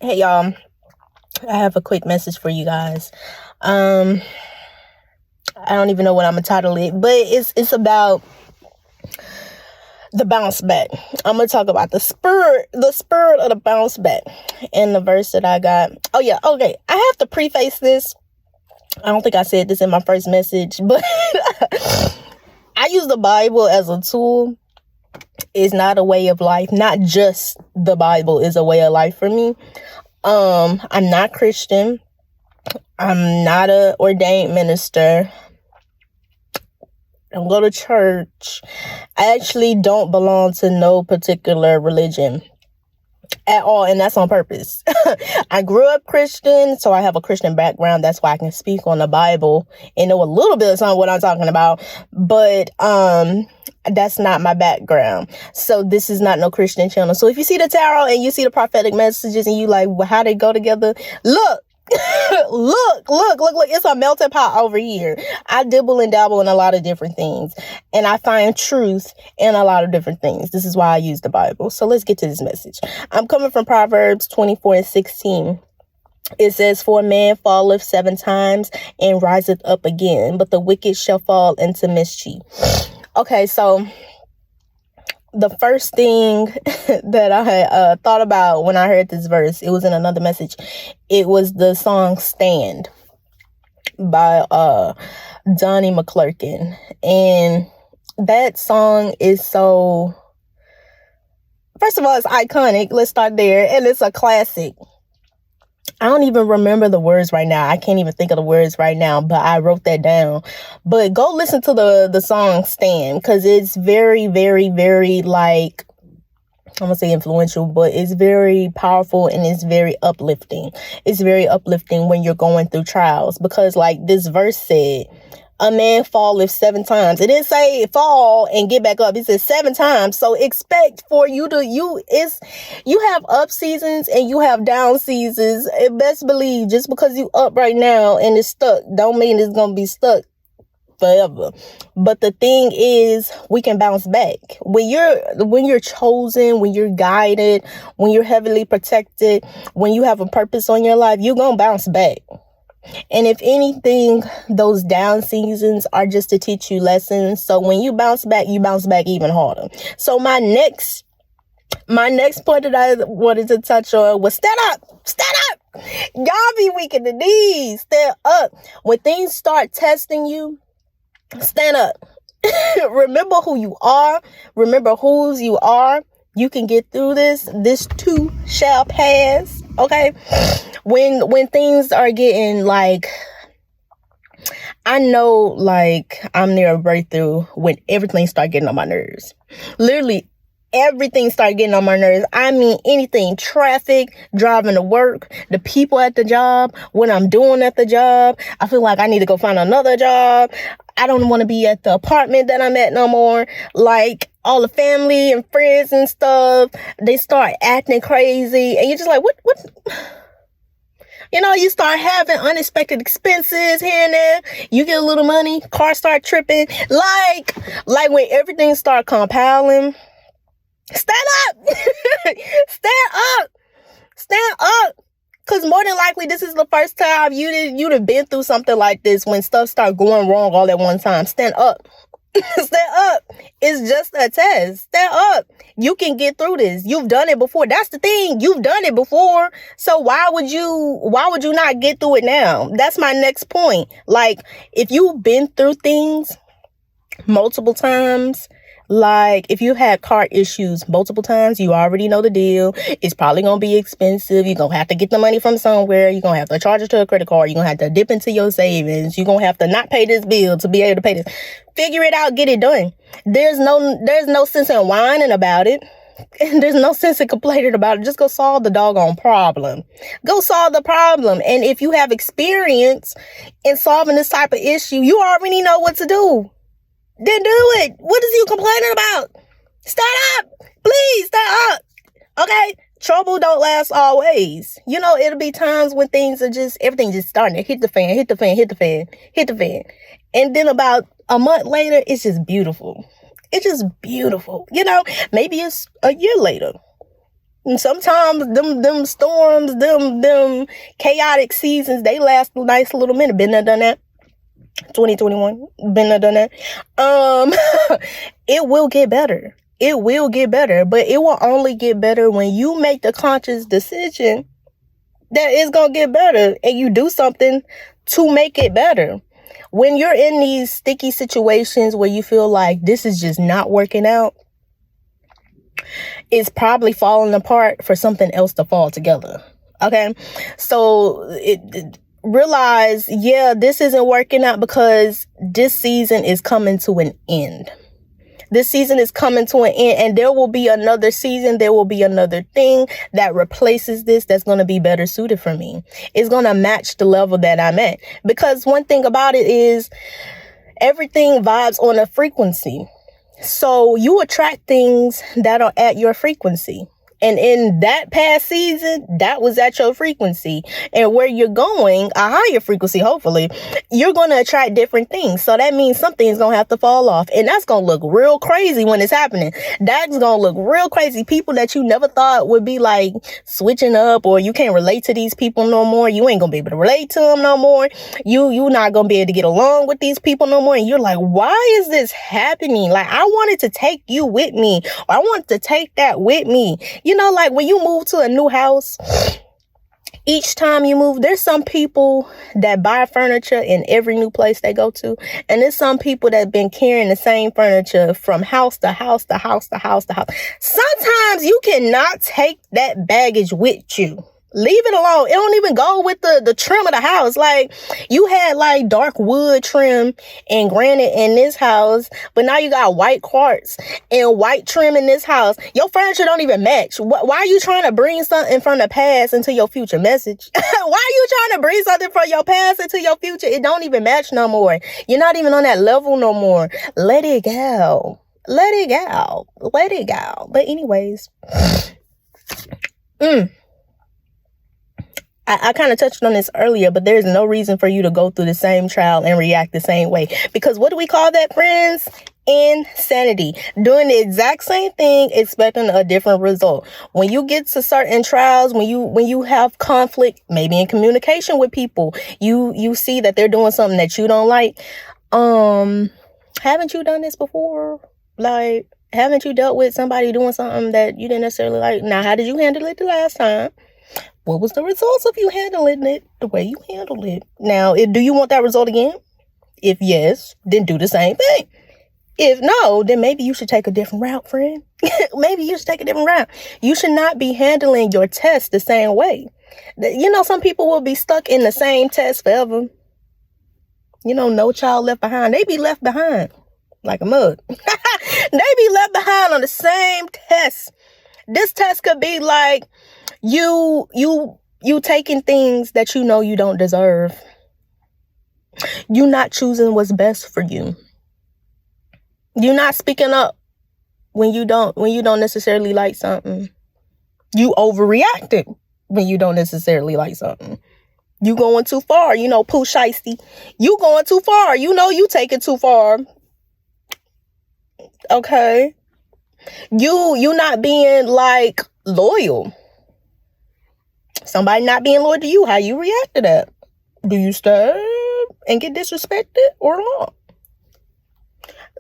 Hey y'all, I have a quick message for you guys. I don't even know what I'm gonna title it, but it's about the bounce back. I'm gonna talk about the spirit of the bounce back in the verse that I got. Oh yeah, okay. I have to preface this. I don't think I said this in my first message, but I use the Bible as a tool. It's not a way of life. Not just the Bible is a way of life for me. I'm not Christian. I'm not a ordained minister. I don't go to church. I actually don't belong to no particular religion at all, and that's on purpose. I grew up Christian, so I have a Christian background. That's why I can speak on the Bible and know a little bit of something what I'm talking about. But that's not my background. So this is not no Christian channel. So if you see the tarot and you see the prophetic messages and you like, well, how they go together, look. look, it's a melting pot over here. I dibble and dabble in a lot of different things, and I find truth in a lot of different things. This is why I use the Bible. So let's get to this message. I'm coming from Proverbs 24:16. It says, "For a man falleth 7 times and riseth up again, but the wicked shall fall into mischief." Okay, so the first thing that I had thought about when I heard this verse, it was in another message. It was the song "Stand" by Donnie McClurkin. And that song is so, first of all, it's iconic. Let's start there. And it's a classic. I don't even remember the words right now. I can't even think of the words right now, but I wrote that down. But go listen to the song "Stand" because it's very, very, very, like, I'm gonna say influential, but it's very powerful and it's very uplifting. It's very uplifting when you're going through trials because, like this verse said, a man falleth 7 times. It didn't say fall and get back up. It said 7 times. So expect for you have up seasons and you have down seasons. And best believe just because you up right now and it's stuck, don't mean it's gonna be stuck forever. But the thing is, we can bounce back. When you're chosen, when you're guided, when you're heavily protected, when you have a purpose on your life, you're gonna bounce back. And if anything, those down seasons are just to teach you lessons. So when you bounce back even harder. So my next point that I wanted to touch on was stand up. Y'all be weak in the knees. Stand up. When things start testing you, stand up. Remember who you are. Remember whose you are. You can get through this. This too shall pass. Okay? When things are getting like, I know like I'm near a breakthrough when everything start getting on my nerves. Literally everything started getting on my nerves. I mean, anything, traffic, driving to work, the people at the job, what I'm doing at the job. I feel like I need to go find another job. I don't want to be at the apartment that I'm at no more. Like all the family and friends and stuff, they start acting crazy. And you're just like, what? You know, you start having unexpected expenses here and there. You get a little money, car start tripping. Like when everything start compiling. Stand up. Stand up. Because more than likely, this is the first time you'd have been through something like this when stuff start going wrong all at one time. Stand up. Stand up. It's just a test. Stand up. You can get through this. You've done it before. That's the thing. You've done it before. So why would you not get through it now? That's my next point. Like, if you've been through things multiple times, like if you had car issues multiple times, you already know the deal. It's probably going to be expensive. You're going to have to get the money from somewhere. You're going to have to charge it to a credit card. You're going to have to dip into your savings. You're going to have to not pay this bill to be able to pay this. Figure it out. Get it done. There's no sense in whining about it. And there's no sense in complaining about it. Just go solve the doggone problem. Go solve the problem. And if you have experience in solving this type of issue, you already know what to do. Then do it. What is you complaining about? Stand up. Please stand up. Okay? Trouble don't last always. You know, it'll be times when everything just starting to hit the fan. And then about a month later, it's just beautiful. It's just beautiful. You know, maybe it's a year later. And sometimes them storms, them chaotic seasons, they last a nice little minute. Been there, done that. 2021, been there, done that. It will get better. It will get better, but it will only get better when you make the conscious decision that it's gonna get better and you do something to make it better. When you're in these sticky situations where you feel like this is just not working out, it's probably falling apart for something else to fall together. Okay, so realize, yeah, this isn't working out because this season is coming to an end. This season is coming to an end, and there will be another season. There will be another thing that replaces this that's going to be better suited for me. It's going to match the level that I'm at. Because one thing about it is everything vibes on a frequency. So you attract things that are at your frequency. And in that past season, that was at your frequency. And where you're going, a higher frequency, hopefully, you're going to attract different things. So that means something's going to have to fall off. And that's going to look real crazy when it's happening. That's going to look real crazy. People that you never thought would be like switching up, or you can't relate to these people no more. You ain't going to be able to relate to them no more. You're not going to be able to get along with these people no more. And you're like, why is this happening? Like, I wanted to take you with me. Or I wanted to take that with me. You know, like when you move to a new house, each time you move, there's some people that buy furniture in every new place they go to. And there's some people that have been carrying the same furniture from house to house to house to house to house. Sometimes you cannot take that baggage with you. Leave it alone. It don't even go with the trim of the house. Like, you had like dark wood trim and granite in this house, but now you got white quartz and white trim in this house. Your furniture don't even match. Why are you trying to bring something from the past into your future? Message. Why are you trying to bring something from your past into your future? It don't even match no more. You're not even on that level no more. Let it go. Let it go. Let it go. But anyways, I kind of touched on this earlier, but there's no reason for you to go through the same trial and react the same way. Because what do we call that, friends? Insanity. Doing the exact same thing, expecting a different result. When you get to certain trials, when you have conflict, maybe in communication with people, you see that they're doing something that you don't like. Haven't you done this before? Like, haven't you dealt with somebody doing something that you didn't necessarily like? Now, how did you handle it the last time? What was the results of you handling it the way you handled it? Now, do you want that result again? If yes, then do the same thing. If no, then maybe you should take a different route, friend. Maybe you should take a different route. You should not be handling your test the same way. You know, some people will be stuck in the same test forever. You know, no child left behind. They be left behind like a mug. They be left behind on the same test. This test could be like, you taking things that you know you don't deserve. You not choosing what's best for you. You not speaking up when you don't necessarily like something. You overreacted when you don't necessarily like something. You going too far, you know, Pooh Shiesty. You going too far, you know, you take it too far. Okay. You not being like loyal. Somebody not being loyal to you, how you react to that? Do you stay and get disrespected or not?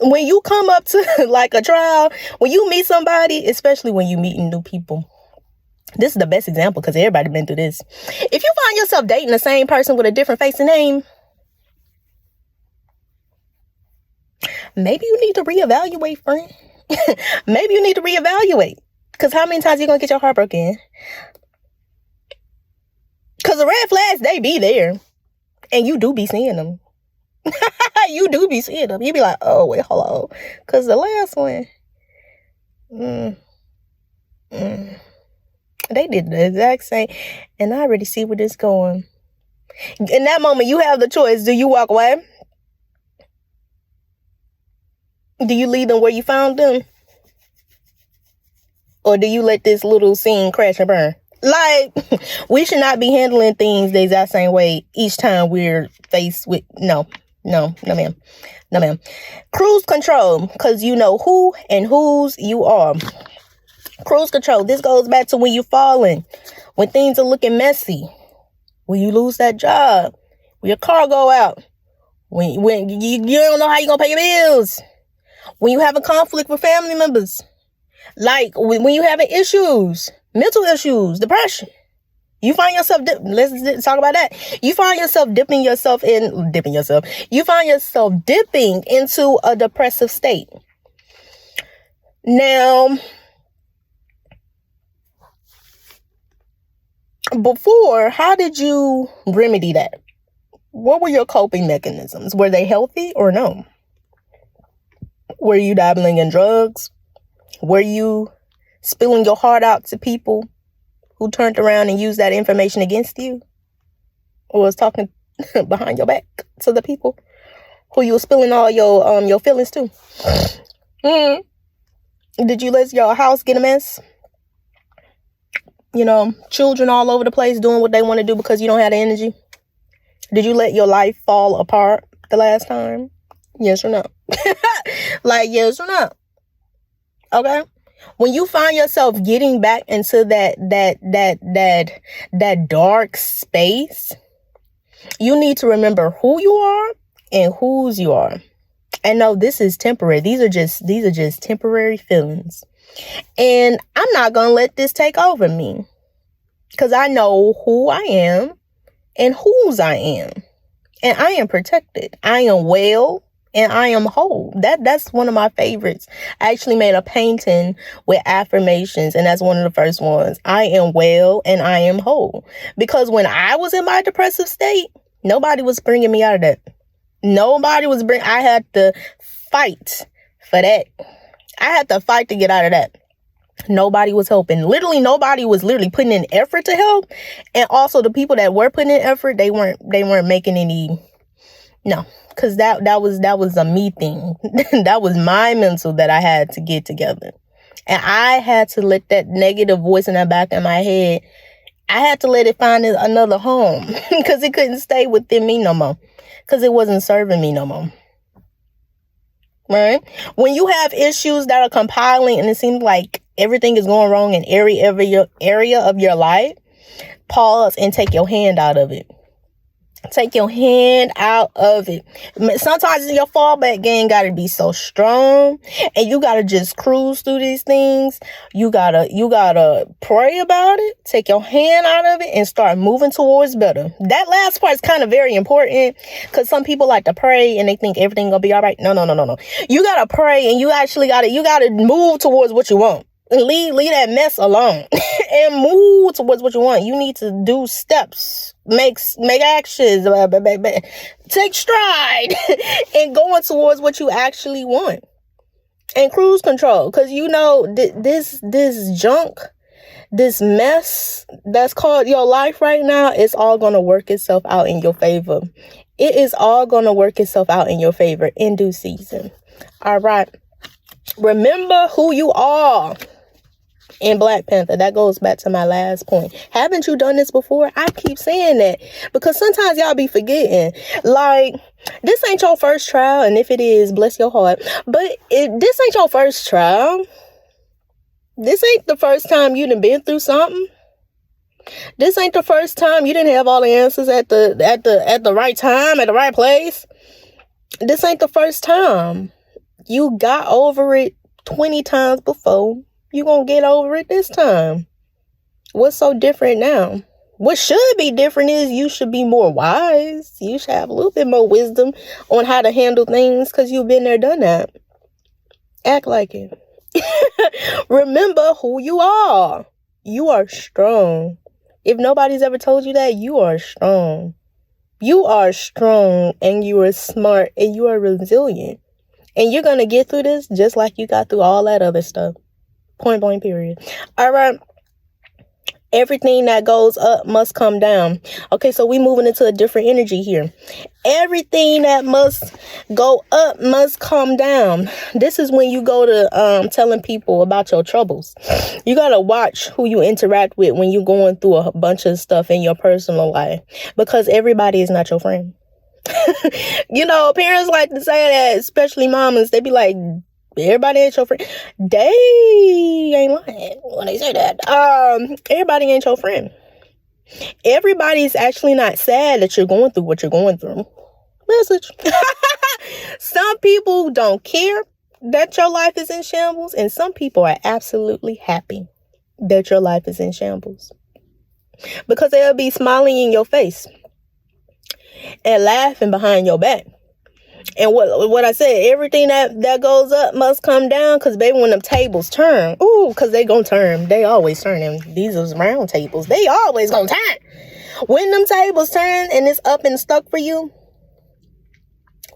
When you come up to like a trial, when you meet somebody, especially when you meeting new people, this is the best example because everybody been through this. If you find yourself dating the same person with a different face and name, maybe you need to reevaluate, friend. Maybe you need to reevaluate. Because how many times you going to get your heart broken? Because the red flags, they be there. And you do be seeing them. You do be seeing them. You be like, oh, wait, hold on. Because the last one, they did the exact same. And I already see where this going. In that moment, you have the choice. Do you walk away? Do you leave them where you found them? Or do you let this little scene crash and burn? Like, we should not be handling things the exact same way each time we're faced with... No, ma'am. No, ma'am. Cruise control, because you know who and whose you are. Cruise control. This goes back to when you're falling, when things are looking messy, when you lose that job, when your car go out, when you don't know how you're going to pay your bills, when you have a conflict with family members, like when you having issues, mental issues, depression. You find yourself, let's talk about that. You find yourself you find yourself dipping into a depressive state. Now, before, how did you remedy that? What were your coping mechanisms? Were they healthy or no? Were you dabbling in drugs? Were you spilling your heart out to people who turned around and used that information against you? Or was talking behind your back to the people who you were spilling all your feelings to? Did you let your house get a mess? Children all over the place doing what they want to do because you don't have the energy? Did you let your life fall apart the last time? Yes or no? Like, yes or no? Okay? When you find yourself getting back into that dark space, you need to remember who you are and whose you are. And no, this is temporary. These are just temporary feelings. And I'm not going to let this take over me, because I know who I am and whose I am. And I am protected. I am well and I am whole. That's one of my favorites. I actually made a painting with affirmations, and that's one of the first ones. I am well and I am whole. Because when I was in my depressive state, nobody was bringing me out of that. I had to fight for that. I had to fight to get out of that. Nobody was helping. Literally, nobody was putting in effort to help. And also the people that were putting in effort, they weren't making any. No, because that was a me thing. That was my mental that I had to get together. And I had to let that negative voice in the back of my head, I had to let it find another home, because it couldn't stay within me no more, because it wasn't serving me no more. Right? When you have issues that are compiling and it seems like everything is going wrong in every area of your life, pause and take your hand out of it. Take your hand out of it. Sometimes your fallback game got to be so strong, and you got to just cruise through these things. You gotta pray about it. Take your hand out of it and start moving towards better. That last part is kind of very important, because some people like to pray and they think everything gonna be all right. No. You gotta pray, and you gotta move towards what you want. Leave that mess alone and move towards what you want. You need to do steps, make actions, take stride and going towards what you actually want. And cruise control, because this junk, this mess that's called your life right now, is all going to work itself out in your favor. It is all going to work itself out in your favor in due season. All right. Remember who you are. In Black Panther, that goes back to my last point. Haven't you done this before? I keep saying that because sometimes y'all be forgetting. Like, this ain't your first trial, and if it is, bless your heart. But this ain't your first trial. This ain't the first time you done been through something. This ain't the first time you didn't have all the answers at the right time, at the right place. This ain't the first time. You got over it 20 times before. You gonna get over it this time. What's so different now? What should be different is you should be more wise. You should have a little bit more wisdom on how to handle things, because you've been there, done that. Act like it. Remember who you are. You are strong. If nobody's ever told you that, you are strong. You are strong, and you are smart, and you are resilient. And you're gonna get through this just like you got through all that other stuff. Point blank, period. All right. Everything that goes up must come down. Okay, so we moving into a different energy here. Everything that must go up must come down. This is when you go to telling people about your troubles. You got to watch who you interact with when you're going through a bunch of stuff in your personal life, because everybody is not your friend. Parents like to say that, especially mamas. They be like, Everybody ain't your friend. They ain't lying when they say that. Everybody ain't your friend. Everybody's actually not sad that you're going through what you're going through. Message. Some people don't care that your life is in shambles, and some people are absolutely happy that your life is in shambles, because they'll be smiling in your face and laughing behind your back. And what I said, everything that goes up must come down, because baby, when them tables turn, because they gonna turn. They always turn them. These are round tables. They always gonna turn. When them tables turn and it's up and stuck for you,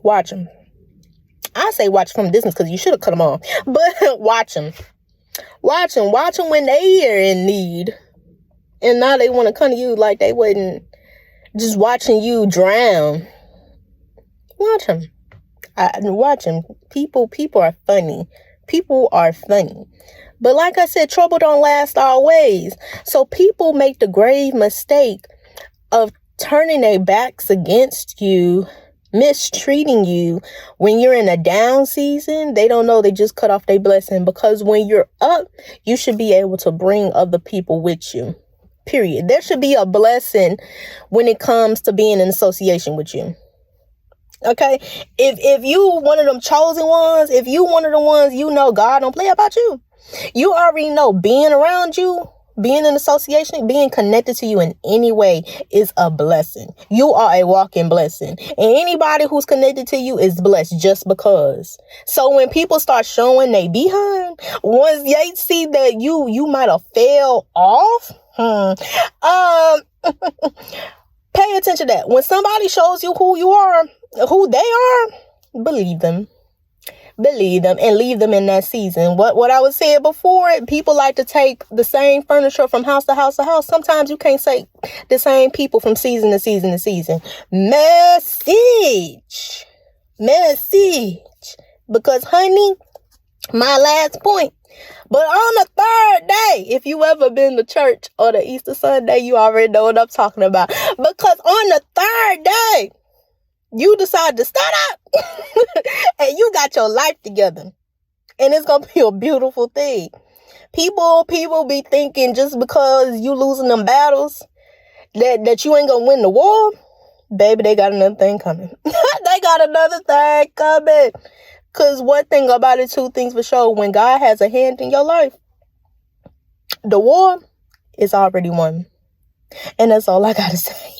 watch them. I say watch from a distance because you should have cut them off. But watch them. Watch them. Watch them when they are in need. And now they want to come to you like they wasn't just watching you drown. Watch them. Watch them. People are funny. People are funny. But like I said, trouble don't last always. So people make the grave mistake of turning their backs against you, mistreating you when you're in a down season. They don't know they just cut off their blessing, because when you're up, you should be able to bring other people with you. Period. There should be a blessing when it comes to being in association with you. Okay? If you one of them chosen ones, if you one of the ones you know God don't play about you, you already know being around you, being in association, being connected to you in any way is a blessing. You are a walking blessing. And anybody who's connected to you is blessed just because. So when people start showing they behind, once they see that you might have fell off, pay attention to that. When somebody shows you who you are, who they are, believe them. Believe them and leave them in that season. What I was saying before, people like to take the same furniture from house to house to house. Sometimes you can't take the same people from season to season to season. Message. Because honey, my last point. But on the third day, if you ever been to church or the Easter Sunday, you already know what I'm talking about. Because on the third day, you decide to stand up and you got your life together. And it's going to be a beautiful thing. People be thinking just because you losing them battles that you ain't going to win the war. Baby, they got another thing coming. They got another thing coming. Because one thing about it, two things for sure. When God has a hand in your life, the war is already won. And that's all I got to say.